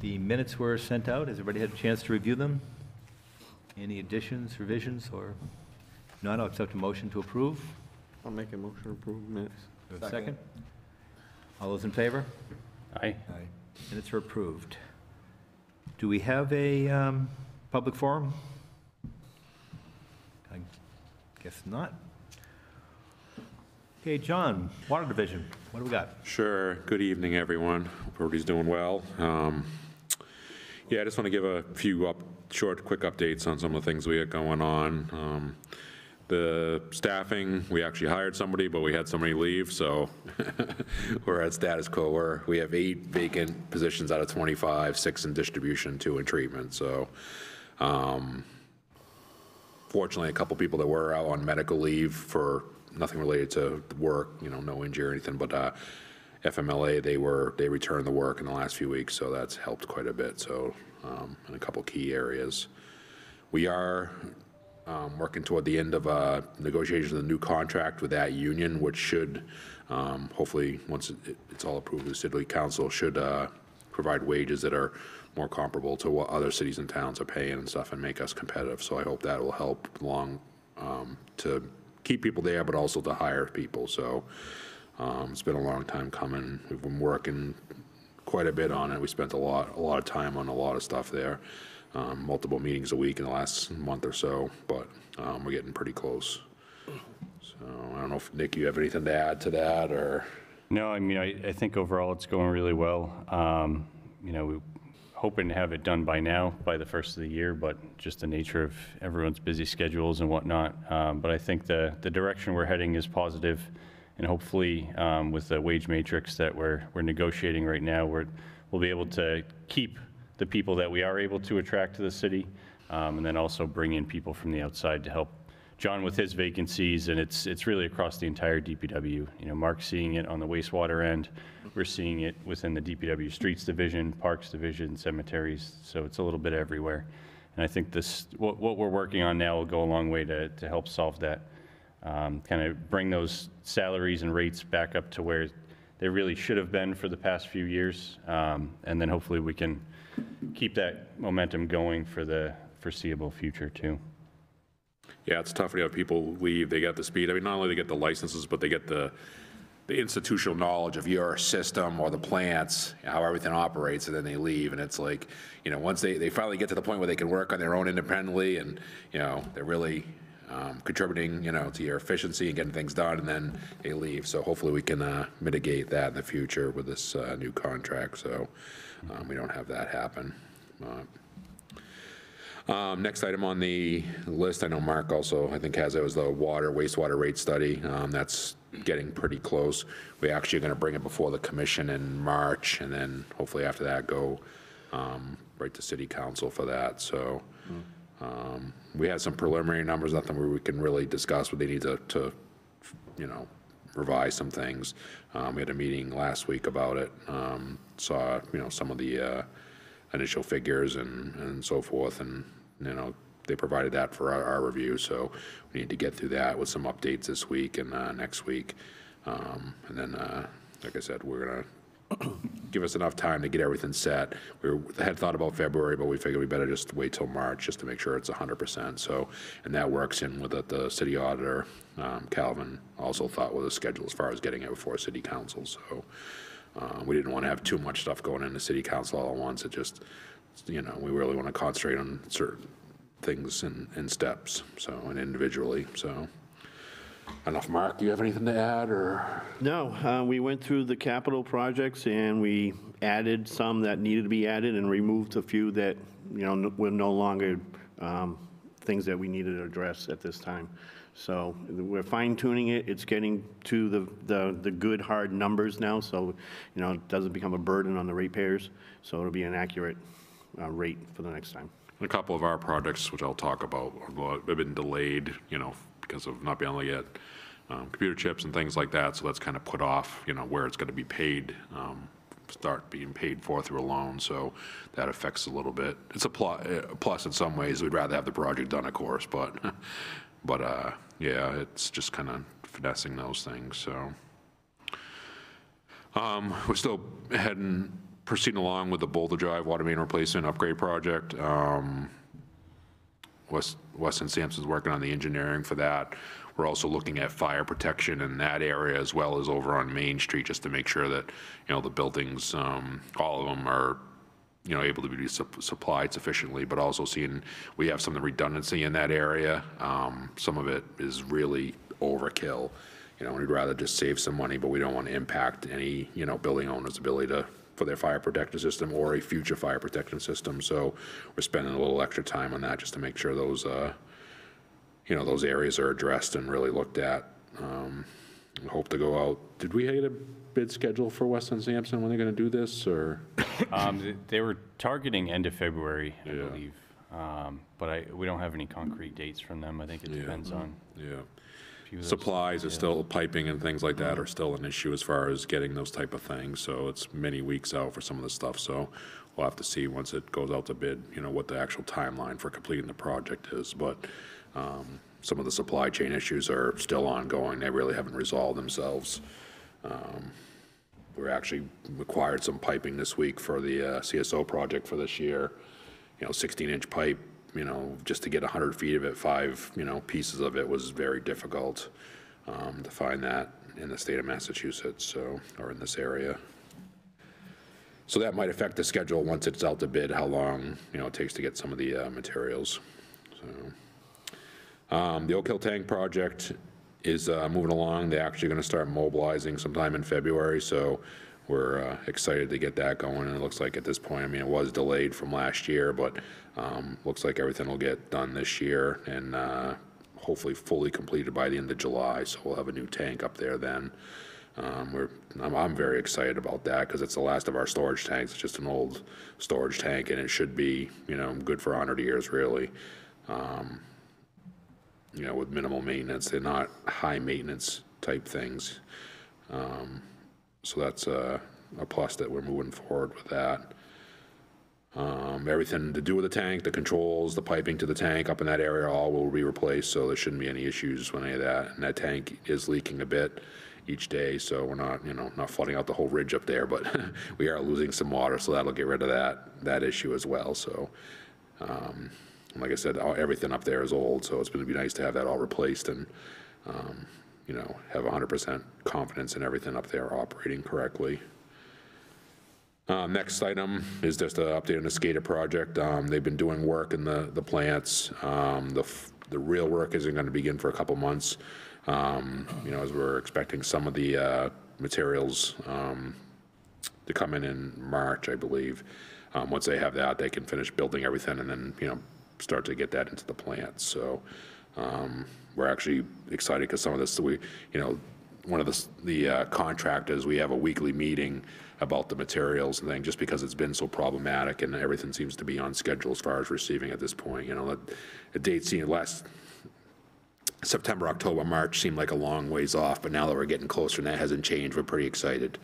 The minutes were sent out. Has everybody had a chance to review them? Any additions, revisions, or not? I'll accept a motion to approve. I'll make a motion to approve minutes. Do we have a second? All those in favor? Aye. Minutes are approved. Do we have a public forum? I guess not. Okay, John, Water Division, what do we got? Sure. Good evening, everyone. Hope everybody's doing well. Yeah, I just want to give a few short, quick updates on some of the things we got going on. The staffing, we actually hired somebody, but we had somebody leave, so we're at status quo. We have 8 vacant positions out of 25, 6 in distribution, 2 in treatment. So fortunately, a couple people that were out on medical leave for nothing related to work, no injury or anything, but FMLA, they returned the work in the last few weeks, so that's helped quite a bit. So in a couple key areas. We are working toward the end of negotiations of the new contract with that union, which should hopefully, once it's all approved, the city council should provide wages that are more comparable to what other cities and towns are paying and stuff, and make us competitive. So I hope that will help along to keep people there, but also to hire people. So it's been a long time coming. We've been working quite a bit on it. We spent a lot of time on a lot of stuff there. Multiple meetings a week in the last month or so, but we're getting pretty close. So I don't know if, Nick, you have anything to add to that, or? No, I mean, I think overall it's going really well. We're hoping to have it done by now, by the first of the year, but just the nature of everyone's busy schedules and whatnot. But I think the direction we're heading is positive, and hopefully with the wage matrix that we're negotiating right now, we'll be able to keep the people that we are able to attract to the city, and then also bring in people from the outside to help John with his vacancies. And it's really across the entire DPW. Mark's seeing it on the wastewater end. We're seeing it within the DPW Streets Division, Parks Division, cemeteries. So it's a little bit everywhere. And I think what we're working on now will go a long way to help solve that, kind of bring those salaries and rates back up to where they really should have been for the past few years. And then hopefully we can keep that momentum going for the foreseeable future too. Yeah, it's tough when you have people leave. They get the speed. I mean, not only they get the licenses, but they get the institutional knowledge of your system or the plants, how everything operates, and then they leave. And it's like, once they finally get to the point where they can work on their own independently, and they're really contributing, to your efficiency and getting things done, and then they leave. So hopefully we can mitigate that in the future with this new contract, so we don't have that happen. Next item on the list, I know Mark also, I think, has it, was the water-wastewater rate study. That's getting pretty close. We actually are going to bring it before the commission in March, and then hopefully after that go right to city council for that. So we had some preliminary numbers, nothing where we can really discuss, but they need to revise some things. We had a meeting last week about it, saw some of the initial figures and so forth, and they provided that for our review, so we need to get through that with some updates this week and next week, and then like I said, we're gonna give us enough time to get everything set. We had thought about February, but we figured we better just wait till March just to make sure it's 100%. So, and that works in with the city auditor. Calvin also thought with the schedule as far as getting it before city council. So we didn't want to have too much stuff going into city council all at once. It just, we really want to concentrate on certain things in steps, so, and individually. So. Enough, Mark. Do you have anything to add, or? No, we went through the capital projects and we added some that needed to be added and removed a few that were no longer things that we needed to address at this time. So we're fine tuning it. It's getting to the good hard numbers now, so it doesn't become a burden on the ratepayers. So it'll be an accurate rate for the next time. A couple of our projects, which I'll talk about, have been delayed, because of not being able to get computer chips and things like that. So that's kind of put off, where it's going to be paid, start being paid for through a loan. So that affects a little bit. It's a plus in some ways. We'd rather have the project done, of course, but yeah, it's just kind of finessing those things. So we're still heading proceeding along with the Boulder Drive water main replacement upgrade project. Weston Sampson's working on the engineering for that. We're also looking at fire protection in that area as well as over on Main Street, just to make sure that, you know, the buildings, all of them are, you know, able to be supplied sufficiently, but also seeing we have some of the redundancy in that area. Some of it is really overkill. You know, we'd rather just save some money, but we don't want to impact any, you know, building owners' ability for their fire protection system or a future fire protection system. So we're spending a little extra time on that just to make sure those, you know, those areas are addressed and really looked at. I hope to go out. Did we get a bid schedule for Weston Sampson when they're going to do this, or? They were targeting end of February, I believe. But we don't have any concrete dates from them. I think it depends on. Yeah. Supplies are still, piping and things like that are still an issue as far as getting those type of things. So it's many weeks out for some of the stuff. So we'll have to see once it goes out to bid, you know, what the actual timeline for completing the project is. But some of the supply chain issues are still ongoing. They really haven't resolved themselves. We actually required some piping this week for the CSO project for this year. You know, 16-inch pipe, you know, just to get 100 feet of it, 5, you know, pieces of it was very difficult to find that in the state of Massachusetts, so, or in this area. So that might affect the schedule once it's out to bid, how long, you know, it takes to get some of the materials. So, the Oak Hill Tank project is moving along. They're actually going to start mobilizing sometime in February, so we're excited to get that going. And it looks like at this point, I mean, it was delayed from last year, but looks like everything will get done this year and hopefully fully completed by the end of July. So we'll have a new tank up there then. I'm very excited about that because it's the last of our storage tanks. It's just an old storage tank, and it should be, you know, good for 100 years, really. You know, with minimal maintenance. They're not high maintenance type things. So that's a plus that we're moving forward with that. Everything to do with the tank, the controls, the piping to the tank up in that area, all will be replaced, so there shouldn't be any issues with any of that. And that tank is leaking a bit each day, so we're not, you know, not flooding out the whole ridge up there, but we are losing some water, so that'll get rid of that issue as well. So, like I said, everything up there is old, so it's going to be nice to have that all replaced and, you know, have 100% confidence in everything up there operating correctly. Next item is just an update on the SCADA project. They've been doing work in the plants. The real work isn't going to begin for a couple months, you know, as we're expecting some of the materials to come in March, I believe. Once they have that, they can finish building everything and then, you know, start to get that into the plant. So we're actually excited because some of this, you know, one of the contractors, we have a weekly meeting about the materials and things, just because it's been so problematic and everything seems to be on schedule as far as receiving at this point. You know, the date seemed last September, October, March seemed like a long ways off, but now that we're getting closer and that hasn't changed, we're pretty excited.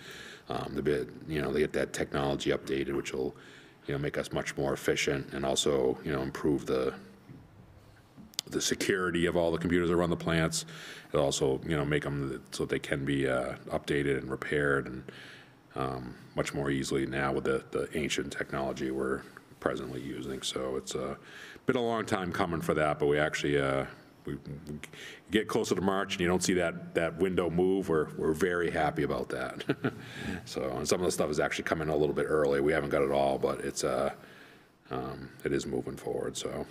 You know, they get that technology updated, which will, you know, make us much more efficient and also, you know, improve the security of all the computers that run the plants. It'll also, you know, make them so they can be updated and repaired and much more easily now with the ancient technology we're presently using. So it's been a long time coming for that, but we actually we get closer to March and you don't see that window move. We're very happy about that. So, and some of the stuff is actually coming a little bit early. We haven't got it all, but it's it is moving forward. So.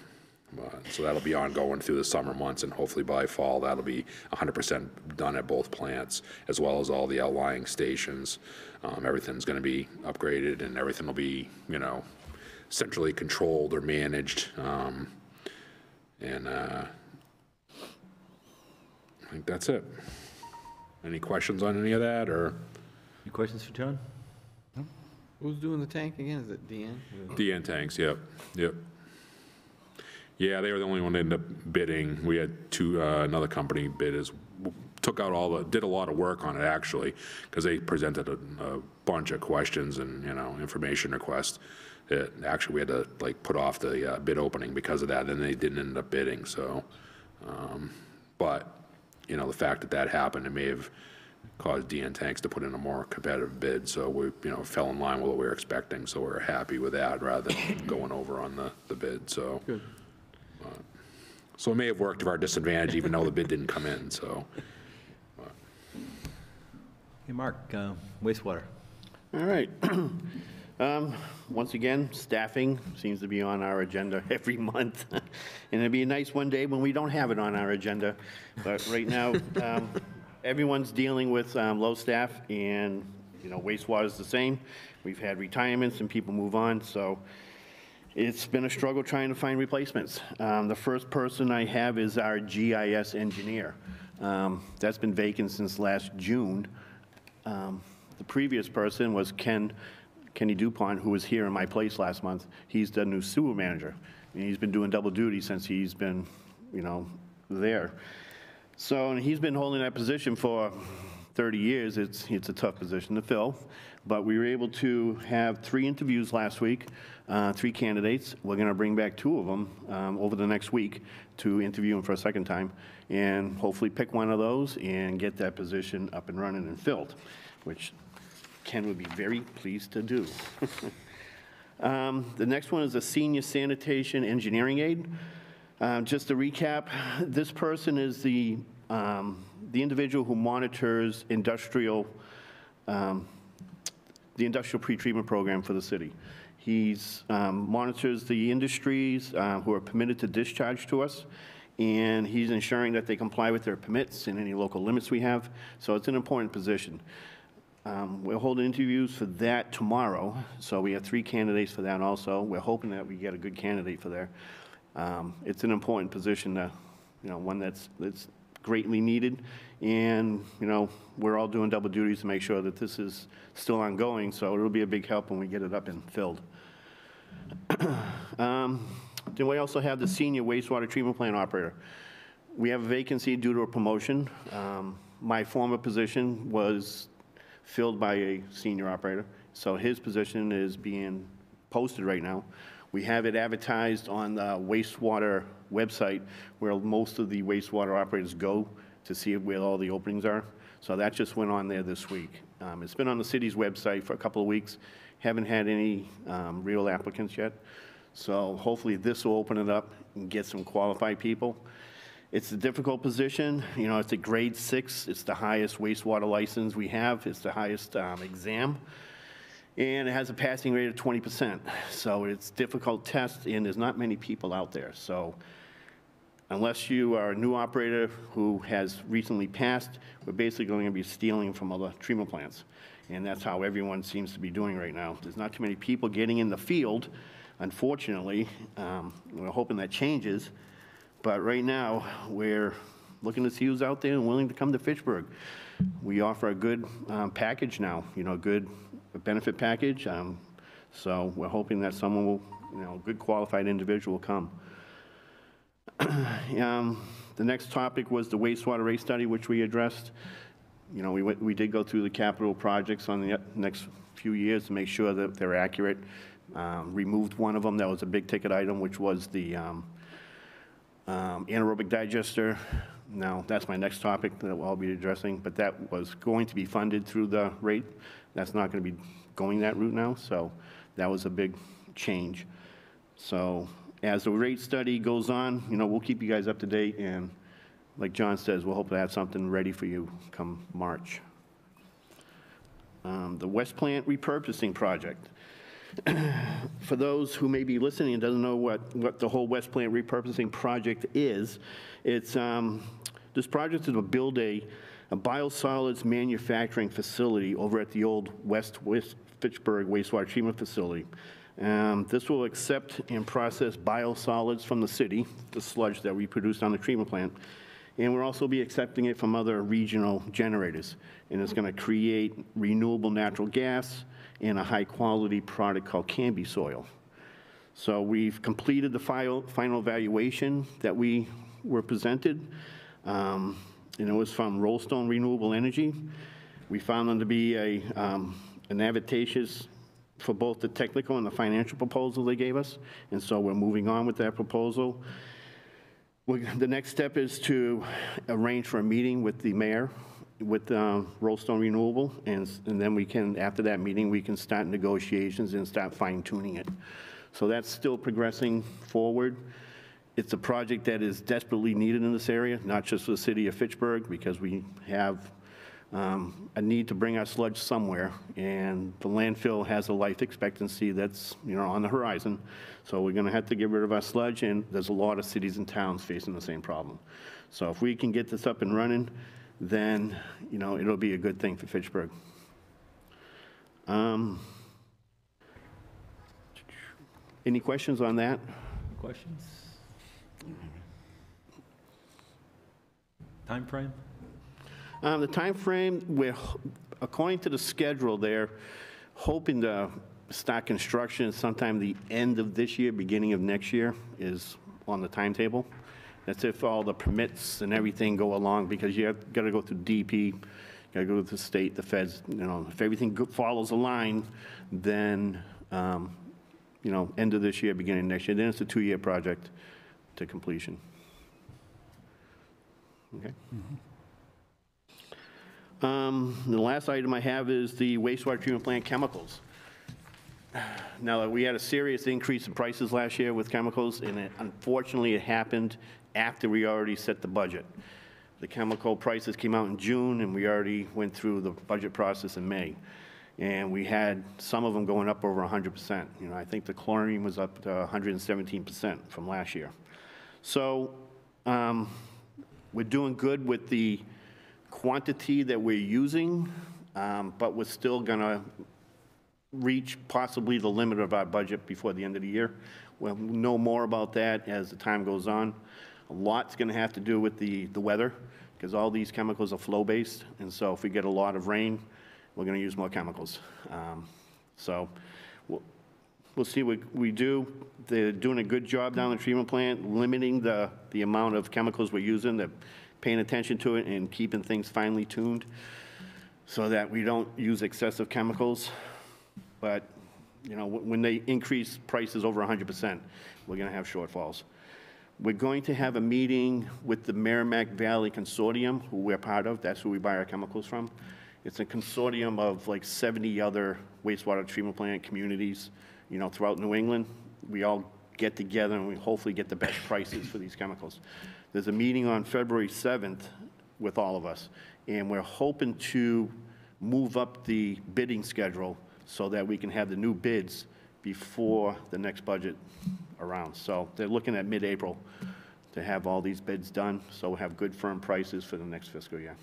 So that'll be ongoing through the summer months, and hopefully by fall that'll be 100% done at both plants, as well as all the outlying stations. Everything's going to be upgraded, and everything will be, you know, centrally controlled or managed. And I think that's it. Any questions on any of that, or? Any questions for John? Who's doing the tank again? Is it DN? DN tanks, yep. Yeah, they were the only one that ended up bidding. We had another company bid took out did a lot of work on it actually, because they presented a bunch of questions and, you know, information requests. Actually, we had to like put off the bid opening because of that, and they didn't end up bidding. So, but you know, the fact that happened, it may have caused DN Tanks to put in a more competitive bid. So we, fell in line with what we were expecting. So we're happy with that rather than going over on the bid. So, Good. so it may have worked to our disadvantage, even though the bid didn't come in. So, Hey, Mark, wastewater. All right. Once again, staffing seems to be on our agenda every month. And it'd be nice one day when we don't have it on our agenda. But right now, everyone's dealing with low staff, and, wastewater is the same. We've had retirements and people move on, so it's been a struggle trying to find replacements. The first person I have is our GIS engineer. That's been vacant since last June. The previous person was Kenny Dupont, who was here in my place last month. He's the new sewer manager, and he's been doing double duty since he's been, there. So, and he's been holding that position for 30 years. It's a tough position to fill, but we were able to have 3 interviews last week, 3 candidates. We're going to bring back 2 of them over the next week to interview them for a second time, and hopefully pick one of those and get that position up and running and filled, which Ken would be very pleased to do. The next one is a senior sanitation engineering aide. Just to recap, this person is the individual who monitors the industrial pretreatment program for the city. He's monitors the industries who are permitted to discharge to us, and he's ensuring that they comply with their permits and any local limits we have. So it's an important position. We're holding interviews for that tomorrow, so we have 3 candidates for that also. We're hoping that we get a good candidate for there. It's an important position, one that's greatly needed, and we're all doing double duties to make sure that this is still ongoing, so it'll be a big help when we get it up and filled. Then we also have the senior wastewater treatment plant operator. We have a vacancy due to a promotion. My former position was filled by a senior operator, so his position is being posted right now. We have it advertised on the wastewater website, where most of the wastewater operators go to see where all the openings are. So that just went on there this week. It's been on the city's website for a couple of weeks. Haven't had any real applicants yet. So hopefully this will open it up and get some qualified people. It's a difficult position. It's a grade 6. It's the highest wastewater license we have. It's the highest exam. And it has a passing rate of 20%. So it's a difficult test, and there's not many people out there. So unless you are a new operator who has recently passed, we're basically going to be stealing from other treatment plants. And that's how everyone seems to be doing right now. There's not too many people getting in the field, unfortunately. We're hoping that changes. But right now, we're looking to see who's out there and willing to come to Fitchburg. We offer a good package now, a good benefit package. So we're hoping that someone will, a good qualified individual will come. The next topic was the wastewater rate study, which we addressed. We did go through the capital projects on the next few years to make sure that they're accurate. Removed one of them that was a big ticket item, which was the anaerobic digester. Now, that's my next topic that I'll be addressing, but that was going to be funded through the rate. That's not going to be going that route now, so that was a big change. So as the rate study goes on, we'll keep you guys up to date, and like John says, we'll hope to have something ready for you come March. The West Plant repurposing project. For those who may be listening and doesn't know what the whole West Plant repurposing project is, it's this project is to build a biosolids manufacturing facility over at the old West Fitchburg wastewater treatment facility. This will accept and process biosolids from the city, the sludge that we produce on the treatment plant, and we'll also be accepting it from other regional generators. And it's going to create renewable natural gas and a high-quality product called Canby soil. So we've completed the final evaluation that we were presented. And it was from Rollstone Renewable Energy. We found them to be an advantageous for both the technical and the financial proposal they gave us. And so we're moving on with that proposal. The next step is to arrange for a meeting with the mayor with Rollstone Renewable, and then we can, after that meeting, we can start negotiations and start fine tuning it. So that's still progressing forward. It's a project that is desperately needed in this area, not just for the city of Fitchburg, because we have a need to bring our sludge somewhere, and the landfill has a life expectancy that's, on the horizon. So we're gonna have to get rid of our sludge, and there's a lot of cities and towns facing the same problem. So if we can get this up and running, then, it'll be a good thing for Fitchburg. Any questions on that? Questions? Timeframe? The timeframe, we're, according to the schedule, they're hoping to start construction sometime the end of this year, beginning of next year is on the timetable. That's if all the permits and everything go along, because you got to go through DP, got to go to the state, the feds, if everything follows a line, then, end of this year, beginning of next year. Then it's a 2-year project to completion. Okay. The last item I have is the wastewater treatment plant chemicals. Now, we had a serious increase in prices last year with chemicals, and unfortunately, it happened after we already set the budget. The chemical prices came out in June, and we already went through the budget process in May. And we had some of them going up over 100%. I think the chlorine was up to 117% from last year. So we're doing good with the quantity that we're using, but we're still going to reach possibly the limit of our budget before the end of the year. We'll know more about that as the time goes on. A lot's going to have to do with the weather, because all these chemicals are flow-based, and so if we get a lot of rain, we're going to use more chemicals. So we'll see what we do. They're doing a good job down the treatment plant, limiting the amount of chemicals we're using. They're paying attention to it and keeping things finely tuned so that we don't use excessive chemicals. But, when they increase prices over 100%, we're going to have shortfalls. We're going to have a meeting with the Merrimack Valley Consortium, who we're part of. That's who we buy our chemicals from. It's a consortium of like 70 other wastewater treatment plant communities, throughout New England. We all get together and we hopefully get the best prices for these chemicals. There's a meeting on February 7th with all of us, and we're hoping to move up the bidding schedule so that we can have the new bids before the next budget around. So they're looking at mid-April to have all these bids done, so we'll have good firm prices for the next fiscal year.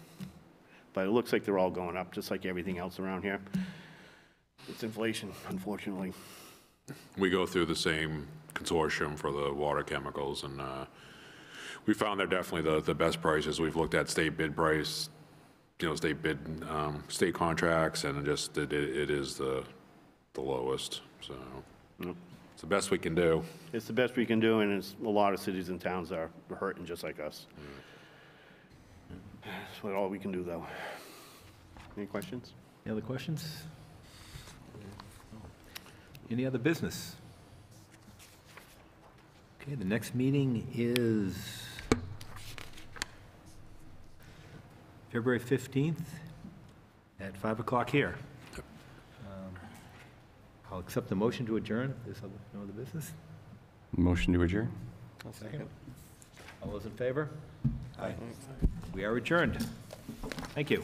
But it looks like they're all going up, just like everything else around here. It's inflation, unfortunately. We go through the same consortium for the water chemicals, and we found they're definitely the best prices. We've looked at state bid price, state bid, state contracts, and just it is the lowest. So it's the best we can do. It's the best we can do, and a lot of cities and towns are hurting just like us. That's all we can do, though. Any questions? Any other questions? Any other business? Okay, the next meeting is February 15th at 5 o'clock here. I'll accept the motion to adjourn. There's no other business. Motion to adjourn? I'll second. All those in favor? Aye. We are adjourned. Thank you.